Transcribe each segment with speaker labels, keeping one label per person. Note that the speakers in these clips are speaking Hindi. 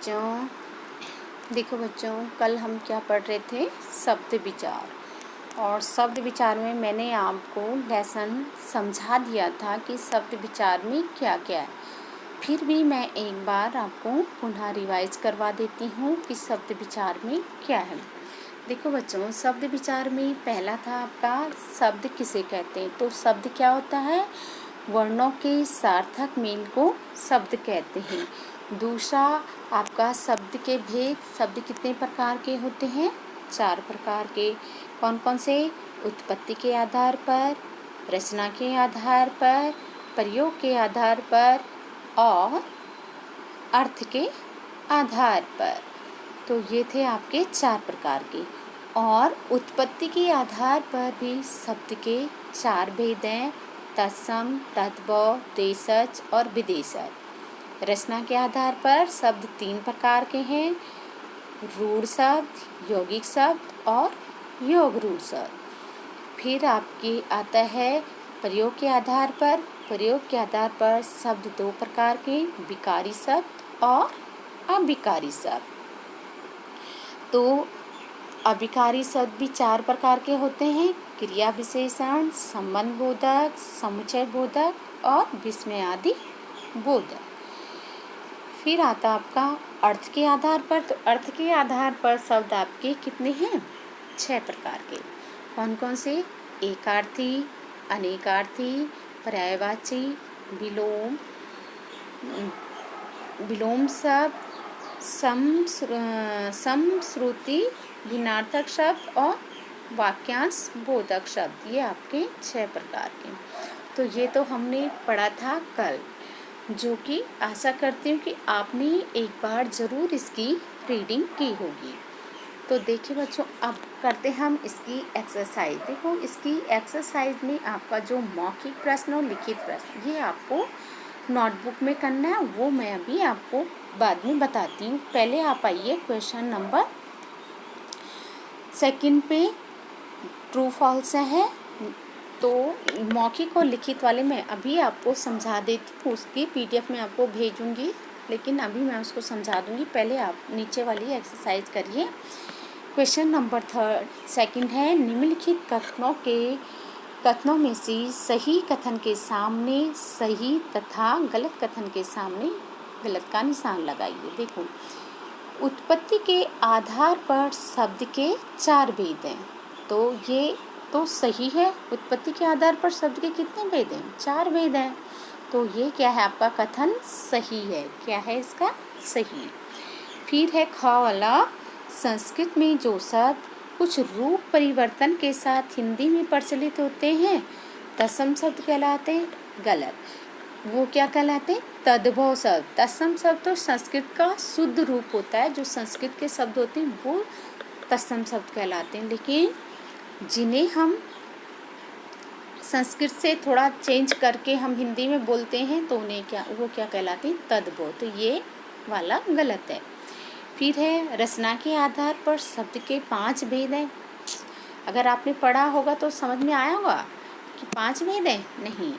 Speaker 1: बच्चों, देखो बच्चों, कल हम क्या पढ़ रहे थे? शब्द विचार। और शब्द विचार में मैंने आपको लेसन समझा दिया था कि शब्द विचार में क्या क्या है। फिर भी मैं एक बार आपको पुनः रिवाइज करवा देती हूँ कि शब्द विचार में क्या है। देखो बच्चों, शब्द विचार में पहला था आपका शब्द किसे कहते हैं। तो शब्द क्या होता है? वर्णों के सार्थक मेल को शब्द कहते हैं। दूसरा आपका शब्द के भेद। शब्द कितने प्रकार के होते हैं? 4 प्रकार के। कौन कौन से? उत्पत्ति के आधार पर, रचना के आधार पर, प्रयोग के आधार पर और अर्थ के आधार पर। तो ये थे आपके 4 प्रकार के। और उत्पत्ति के आधार पर भी शब्द के 4 भेद हैं: तत्सम, तद्भव, देशज और विदेशज। रचना के आधार पर शब्द 3 प्रकार के हैं: रूढ़ शब्द, यौगिक शब्द और योग रूढ़ शब्द। फिर आपके आता है प्रयोग के आधार पर। प्रयोग के आधार पर शब्द 2 प्रकार के: विकारी शब्द और अविकारी शब्द। तो अविकारी शब्द भी 4 प्रकार के होते हैं: क्रिया विशेषण, संबंध बोधक, समुच्चय बोधक और विस्मयादि बोधक। फिर आता आपका अर्थ के आधार पर। तो अर्थ के आधार पर शब्द आपके कितने हैं? 6 प्रकार के। कौन कौन से? एकार्थी, अनेकार्थी, पर्यायवाची, विलोम शब्द, समश्रुति, भिन्नार्थक शब्द और वाक्यांश बोधक शब्द। ये आपके 6 प्रकार के। तो ये तो हमने पढ़ा था कल, जो कि आशा करती हूँ कि आपने एक बार ज़रूर इसकी रीडिंग की होगी। तो देखिए बच्चों, अब करते हम इसकी एक्सरसाइज। देखो, इसकी एक्सरसाइज में आपका जो मौखिक प्रश्न और लिखित प्रश्न, ये आपको नोटबुक में करना है। वो मैं अभी आपको बाद में बताती हूँ। पहले आप आइए क्वेश्चन नंबर 2 पे, ट्रू फॉल्स है। तो मौखिक और लिखित वाले मैं अभी आपको समझा देती हूँ। उसकी PDF में आपको भेजूँगी, लेकिन अभी मैं उसको समझा दूँगी। पहले आप नीचे वाली एक्सरसाइज करिए। क्वेश्चन नंबर 2 है: निम्नलिखित कथनों में से सही कथन के सामने सही तथा गलत कथन के सामने गलत का निशान लगाइए। देखो, उत्पत्ति के आधार पर शब्द के 4 भेद हैं। तो ये तो सही है। उत्पत्ति के आधार पर शब्द के कितने भेद हैं? 4 भेद हैं। तो ये क्या है? आपका कथन सही है। क्या है इसका? सही। फिर है ख वाला: संस्कृत में जो शब्द कुछ रूप परिवर्तन के साथ हिंदी में प्रचलित होते हैं, तत्सम शब्द कहलाते हैं। गलत। वो क्या कहलाते हैं? तद्भव शब्द। तत्सम शब्द तो संस्कृत का शुद्ध रूप होता है। जो संस्कृत के शब्द होते हैं वो तत्सम शब्द कहलाते हैं। लेकिन जिन्हें हम संस्कृत से थोड़ा चेंज करके हम हिंदी में बोलते हैं, तो उन्हें वो क्या कहलाते हैं? तद्भव। तो ये वाला गलत है। फिर है रचना के आधार पर शब्द के 5 भेद हैं। अगर आपने पढ़ा होगा तो समझ में आया होगा कि 5 भेद हैं। नहीं,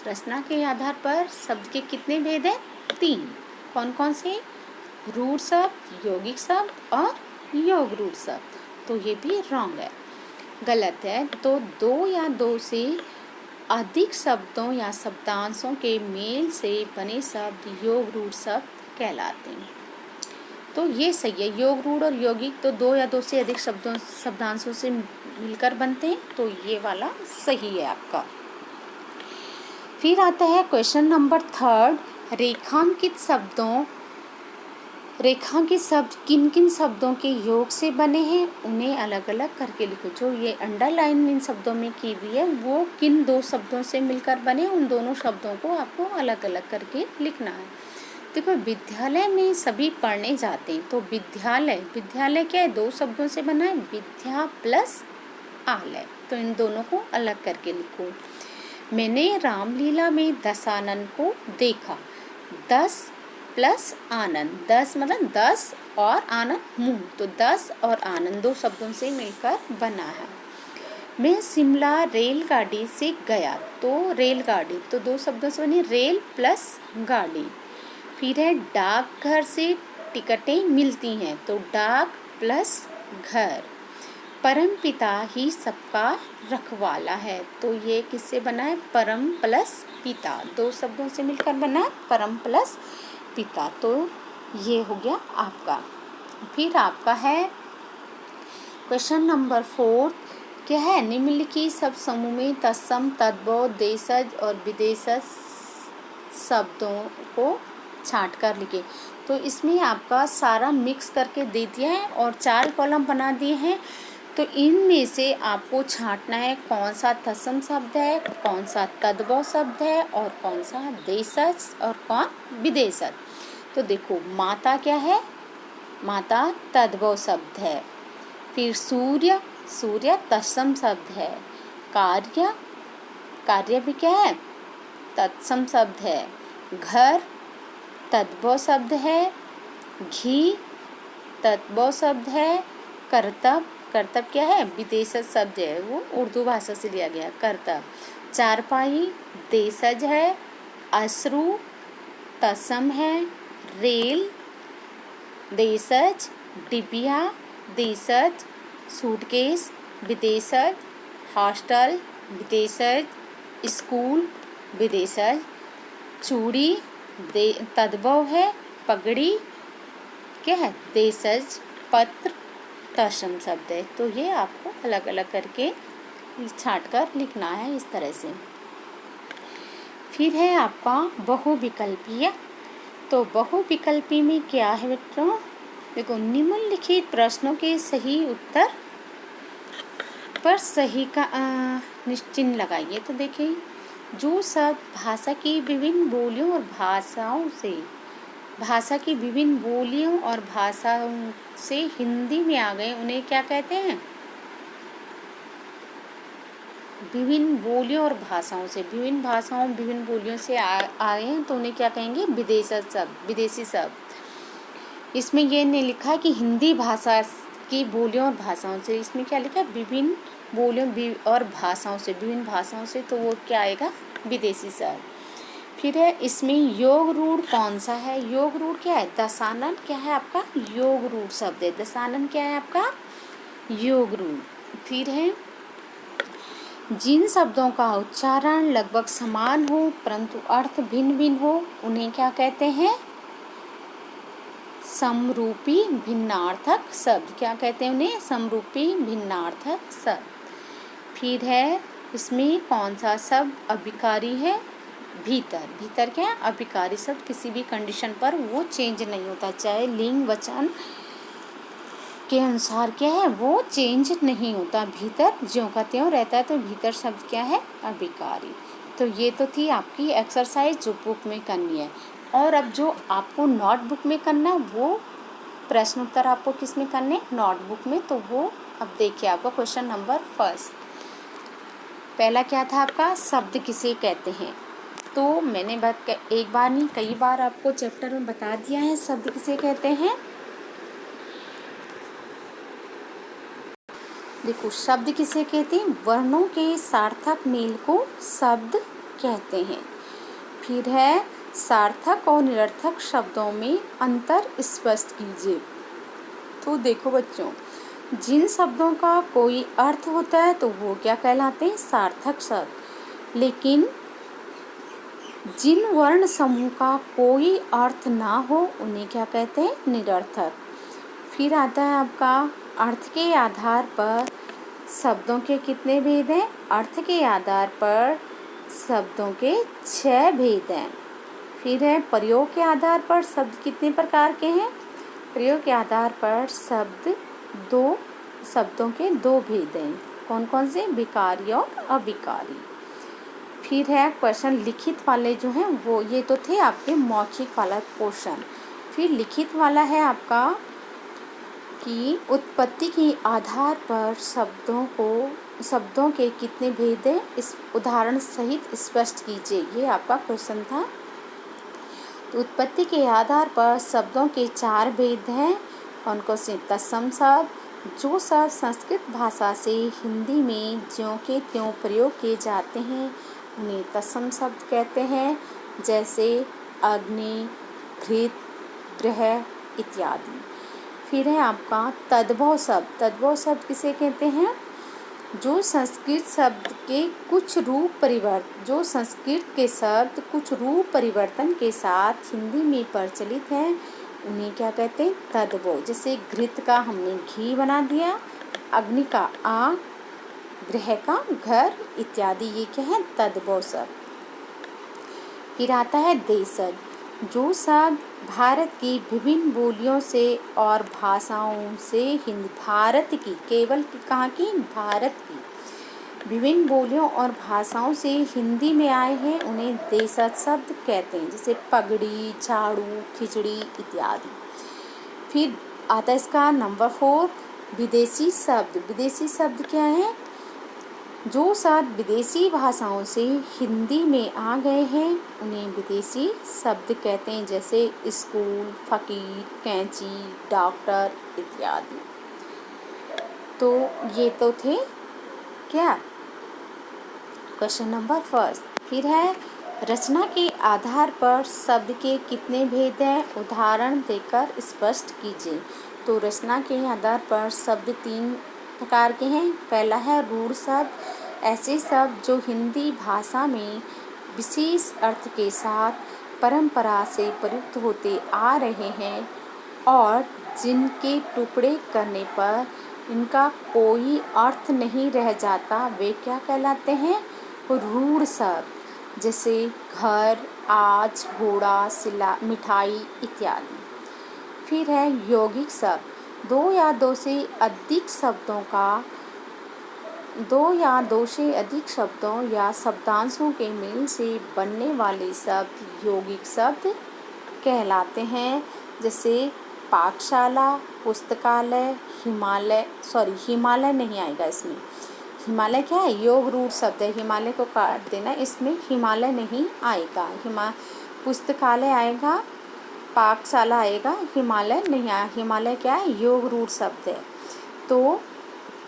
Speaker 1: रचना के आधार पर शब्द के कितने भेद हैं? 3। कौन कौन से? रूढ़ शब्द, यौगिक शब्द और योग रूढ़ शब्द। तो ये भी रॉन्ग है, गलत है। तो 2 या 2 से अधिक शब्दों या शब्दांशों के मेल से बने शब्द योग रूढ़ शब्द कहलाते हैं। तो ये सही है। योग रूढ़ और यौगिक तो 2 या 2 से अधिक शब्दांशों से मिलकर बनते हैं। तो ये वाला सही है आपका। फिर आता है क्वेश्चन नंबर 3: रेखांकित शब्द किन किन शब्दों के योग से बने हैं, उन्हें अलग अलग करके लिखो। जो ये अंडरलाइन इन शब्दों में की हुई है, वो किन 2 शब्दों से मिलकर बने, उन दोनों शब्दों को आपको अलग अलग करके लिखना है। देखो, विद्यालय में सभी पढ़ने जाते हैं। तो विद्यालय क्या है? 2 शब्दों से बना है, विद्या प्लस आलय। तो इन दोनों को अलग करके लिखो। मैंने रामलीला में दशानन को देखा। 10 प्लस आनंद। 10 मतलब 10 और आनंद मुँह। तो 10 और आनंद 2 शब्दों से मिलकर बना है। मैं शिमला रेलगाड़ी से गया। तो रेलगाड़ी तो 2 शब्दों से बनी, रेल प्लस गाड़ी। फिर है डाकघर से टिकटें मिलती हैं। तो डाक प्लस घर। परमपिता ही सबका रखवाला है। तो ये किससे बना है? परम प्लस पिता, दो शब्दों से मिलकर बना परम प्लस पिता। तो ये हो गया आपका। फिर आपका है क्वेश्चन नंबर 4। क्या है? निम्नलिखित सब समूह में तत्सम, तद्भव, देशज और विदेशज शब्दों को छांट कर लिखे। तो इसमें आपका सारा मिक्स करके दे दिया है और 4 कॉलम बना दिए हैं। तो इनमें से आपको छांटना है कौन सा तत्सम शब्द है, कौन सा तद्भव शब्द है और कौन सा देशज और कौन विदेशज। तो देखो, माता क्या है? माता तद्भव शब्द है। फिर सूर्य, सूर्य तत्सम शब्द है। कार्य, कार्य भी क्या है? तत्सम शब्द है। घर तद्भव शब्द है। घी तद्भव शब्द है। कर्तव्य, कर्तव्य क्या है? विदेशज शब्द है, वो उर्दू भाषा से लिया गया कर्तव्य। चारपाई देशज है। अश्रु तत्सम है। रेल देशज। डिबिया देशज। सूटकेस विदेशज। हॉस्टल विदेशज। स्कूल विदेशज। चूड़ी तद्भव है। पगड़ी क्या है? देशज। पत्र तत्सम शब्द है। तो ये आपको अलग अलग करके छांट कर लिखना है इस तरह से। फिर है आपका बहुविकल्पीय। तो बहुविकल्पी में क्या है बच्चों? देखो, निम्नलिखित प्रश्नों के सही उत्तर पर सही का निश्चिन्ह लगाइए। तो देखिए, जो सब भाषा की विभिन्न बोलियों और भाषाओं से हिंदी में आ गए, उन्हें क्या कहते हैं? विभिन्न बोलियों और भाषाओं से, विभिन्न भाषाओं विभिन्न बोलियों से आए हैं, तो उन्हें क्या कहेंगे? विदेशी शब्द, विदेशी शब्द। इसमें ये नहीं लिखा है कि हिंदी भाषा की बोलियों और भाषाओं से, इसमें क्या लिखा है? विभिन्न बोलियों और भाषाओं से, विभिन्न भाषाओं से, तो वो क्या आएगा? विदेशी शब्द। फिर है इसमें योग रूढ़ कौन सा है? योग रूढ़ क्या है? दशानन क्या है आपका? योग रूढ़ शब्द है। दशानन क्या है आपका? योग रूढ़। फिर है जिन शब्दों का उच्चारण लगभग समान हो परंतु अर्थ भिन्न भिन्न हो, उन्हें क्या कहते हैं? समरूपी भिन्नार्थक शब्द। क्या कहते हैं उन्हें? समरूपी भिन्नार्थक शब्द। फिर है इसमें कौन सा शब्द अभिकारी है? भीतर। भीतर क्या है? अभिकारी शब्द। किसी भी कंडीशन पर वो चेंज नहीं होता, चाहे लिंग वचन के अनुसार क्या है, वो चेंज नहीं होता। भीतर ज्यों का त्यों रहता है। तो भीतर शब्द क्या है? अभिकारी। तो ये तो थी आपकी एक्सरसाइज जो बुक में करनी है। और अब जो आपको नोटबुक में करना, वो प्रश्न उत्तर आपको किस में करने? नोटबुक में। तो वो अब देखिए आपका क्वेश्चन नंबर 1। पहला क्या था आपका? शब्द किसे कहते हैं। तो मैंने एक बार नहीं कई बार आपको चैप्टर में बता दिया है शब्द किसे कहते हैं। देखो, शब्द किसे कहते हैं? वर्णों के सार्थक मेल को शब्द कहते हैं। फिर है सार्थक और निरर्थक शब्दों में अंतर स्पष्ट कीजिए। तो देखो बच्चों, जिन शब्दों का कोई अर्थ होता है तो वो क्या कहलाते हैं? सार्थक शब्द। लेकिन जिन वर्ण समूह का कोई अर्थ ना हो, उन्हें क्या कहते हैं? निरर्थक। फिर आता है आपका अर्थ के आधार पर शब्दों के कितने भेद हैं? अर्थ के आधार पर शब्दों के 6 भेद हैं। फिर है प्रयोग के आधार पर शब्द कितने प्रकार के हैं? प्रयोग के आधार पर शब्दों के 2 भेद हैं। कौन कौन से? विकारी और अविकारी। फिर है क्वेश्चन लिखित वाले जो हैं वो, ये तो थे आपके मौखिक वाला क्वेश्चन। फिर लिखित वाला है आपका कि उत्पत्ति के आधार पर शब्दों के कितने भेद हैं, इस उदाहरण सहित स्पष्ट कीजिए। ये आपका क्वेश्चन था। तो उत्पत्ति के आधार पर शब्दों के 4 भेद हैं। कौन कौन से? तत्सम शब्द, जो शब्द संस्कृत भाषा से हिंदी में ज्यों के त्यों प्रयोग किए जाते हैं, उन्हें तत्सम शब्द कहते हैं। जैसे अग्नि, घृत, ग्रह, इत्यादि। फिर है आपका तद्भव शब्द। तद्भव शब्द किसे कहते हैं? जो संस्कृत शब्द के कुछ रूप परिवर्तन के साथ हिंदी में प्रचलित है, उन्हें क्या कहते हैं? तद्भव। जैसे घृत का हमने घी बना दिया, अग्नि का आग, गृह का घर इत्यादि, ये क्या है? तद्भव शब्द। फिर आता है देशज। जो शब्द भारत की विभिन्न बोलियों से और भाषाओं से भारत की, केवल कहाँ की? भारत की विभिन्न बोलियों और भाषाओं से हिंदी में आए हैं, उन्हें देशज शब्द कहते हैं। जैसे पगड़ी, झाड़ू, खिचड़ी इत्यादि। फिर आता है इसका नंबर 4 विदेशी शब्द। विदेशी शब्द क्या है? जो शब्द विदेशी भाषाओं से हिंदी में आ गए हैं, उन्हें विदेशी शब्द कहते हैं। जैसे स्कूल, फकीर, कैंची, डॉक्टर इत्यादि। तो ये तो थे क्या? Question number 1। फिर है रचना के आधार पर शब्द के कितने भेद हैं? उदाहरण देकर स्पष्ट कीजिए। तो रचना के आधार पर शब्द 3 प्रकार के हैं। पहला है रूढ़ शब्द, ऐसे शब्द जो हिंदी भाषा में विशेष अर्थ के साथ परंपरा से प्रयुक्त होते आ रहे हैं और जिनके टुकड़े करने पर इनका कोई अर्थ नहीं रह जाता, वे क्या कहलाते हैं? रूढ़ शब्द। जैसे घर, आज, घोड़ा, सिला, मिठाई इत्यादि। फिर है यौगिक शब्द। दो या दो से अधिक शब्दों या शब्दांशों के मेल से बनने वाले शब्द यौगिक शब्द कहलाते हैं। जैसे पाठशाला, पुस्तकालय, हिमालय नहीं आएगा इसमें। हिमालय क्या है? योग रूढ़ शब्द है, हिमालय को काट देना, इसमें हिमालय नहीं आएगा। पुस्तकालय आएगा, पाठशाला आएगा, हिमालय नहीं आया। हिमालय क्या है? योग रूढ़ शब्द है। तो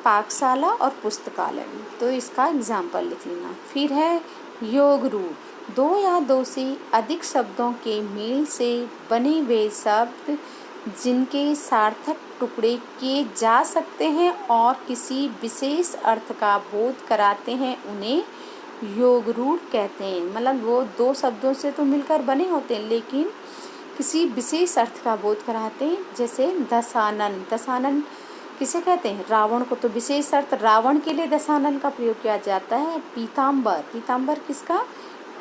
Speaker 1: पाठशाला और पुस्तकालय, तो इसका एग्जाम्पल लिख लेना। फिर है योग रूढ़। दो या दो से अधिक शब्दों के मेल से बने हुए शब्द जिनके सार्थक टुकड़े किए जा सकते हैं और किसी विशेष अर्थ का बोध कराते हैं, उन्हें योग रूढ़ कहते हैं। मतलब वो 2 शब्दों से तो मिलकर बने होते हैं, लेकिन किसी विशेष अर्थ का बोध कराते हैं। जैसे दशानन। दशानन किसे कहते हैं? रावण को। तो विशेष अर्थ रावण के लिए दशानन का प्रयोग किया जाता है। पीताम्बर। पीताम्बर किसका?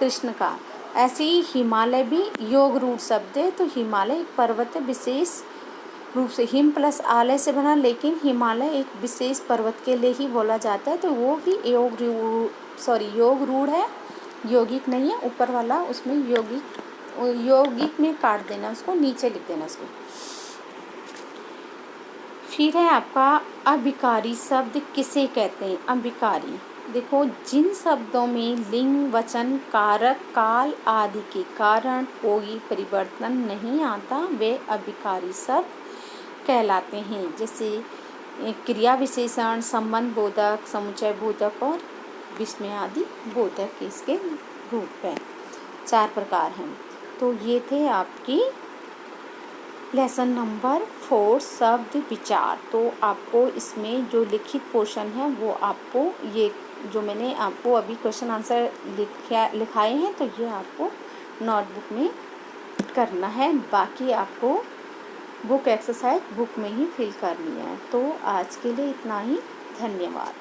Speaker 1: कृष्ण का। ऐसे ही हिमालय भी योग रूढ़ शब्द है। तो हिमालय एक पर्वत है, विशेष रूप से हिम प्लस आलय से बना, लेकिन हिमालय एक विशेष पर्वत के लिए ही बोला जाता है। तो वो भी योग रूढ़ है, यौगिक नहीं है। ऊपर वाला उसमें यौगिक में काट देना, उसको नीचे लिख देना उसको। फिर है आपका अभिकारी शब्द किसे कहते हैं? अभिकारी। देखो, जिन शब्दों में लिंग, वचन, कारक, काल आदि के कारण कोई परिवर्तन नहीं आता, वे अभिकारी शब्द कहलाते हैं। जैसे क्रिया विशेषण, संबंध बोधक, समुच्चय बोधक और विस्मय आदि बोधक इसके रूप हैं। 4 प्रकार हैं। तो ये थे आपकी लेसन नंबर 4 शब्द विचार। तो आपको इसमें जो लिखित पोर्शन है वो आपको, ये जो मैंने आपको अभी क्वेश्चन आंसर लिखाए हैं, तो ये आपको नोटबुक में करना है। बाकी आपको बुक एक्सरसाइज बुक में ही फिल करनी है। तो आज के लिए इतना ही। धन्यवाद।